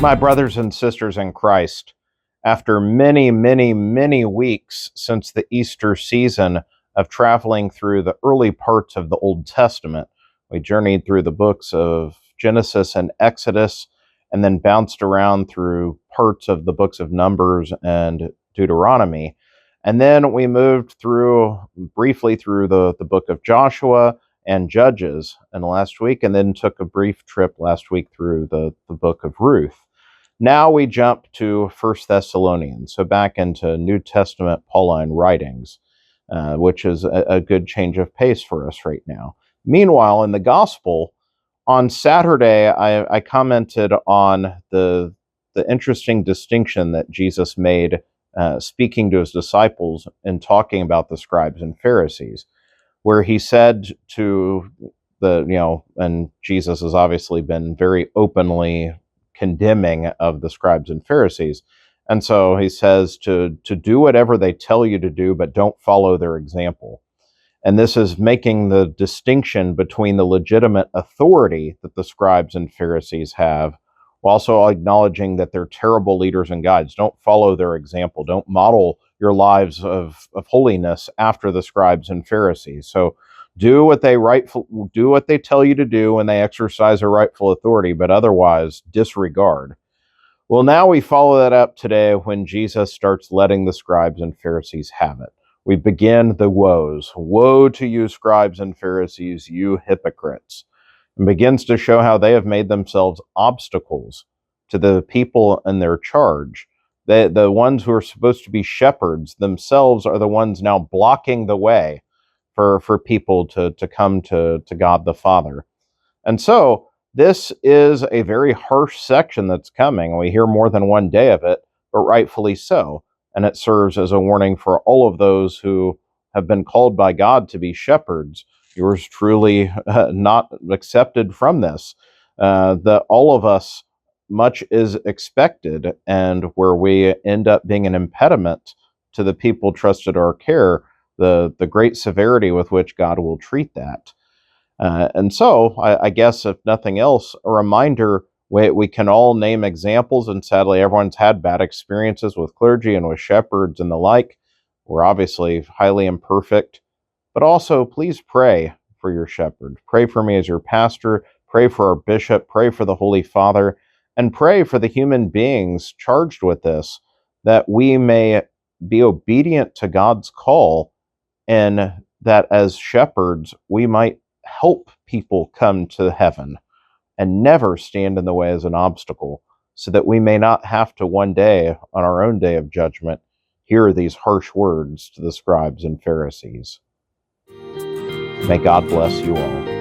My brothers and sisters in Christ, after many, many, many weeks since the Easter season of traveling through the early parts of the Old Testament, we journeyed through the books of Genesis and Exodus, and then bounced around through parts of the books of Numbers and Deuteronomy. And then we moved briefly through the book of Joshua and Judges in the last week, and then took a brief trip last week through the book of Ruth. Now we jump to 1 Thessalonians, so back into New Testament Pauline writings, which is a good change of pace for us right now. Meanwhile, in the Gospel, on Saturday, I commented on the interesting distinction that Jesus made speaking to his disciples and talking about the scribes and Pharisees, where he said to and Jesus has obviously been very openly condemning of the scribes and Pharisees. And so he says to do whatever they tell you to do, but don't follow their example. And this is making the distinction between the legitimate authority that the scribes and Pharisees have, while also acknowledging that they're terrible leaders and guides. Don't follow their example. Don't model your lives of holiness after the scribes and Pharisees. So do what they tell you to do when they exercise a rightful authority, but otherwise disregard. Well, now we follow that up today when Jesus starts letting the scribes and Pharisees have it. We begin the woes. Woe to you, scribes and Pharisees, you hypocrites. And begins to show how they have made themselves obstacles to the people in their charge. The ones who are supposed to be shepherds themselves are the ones now blocking the way for people to come to God the Father. And so this is a very harsh section that's coming. We hear more than one day of it, but rightfully so. And it serves as a warning for all of those who have been called by God to be shepherds. Yours truly not accepted from this. That all of us, much is expected, and where we end up being an impediment to the people trusted our care, the great severity with which God will treat that. And so, I guess, if nothing else, a reminder, we can all name examples, and sadly everyone's had bad experiences with clergy and with shepherds and the like. We're obviously highly imperfect, but also please pray for your shepherd. Pray for me as your pastor, pray for our bishop, pray for the Holy Father, and pray for the human beings charged with this, that we may be obedient to God's call, and that as shepherds, we might help people come to heaven and never stand in the way as an obstacle, so that we may not have to one day, on our own day of judgment, hear these harsh words to the scribes and Pharisees. May God bless you all.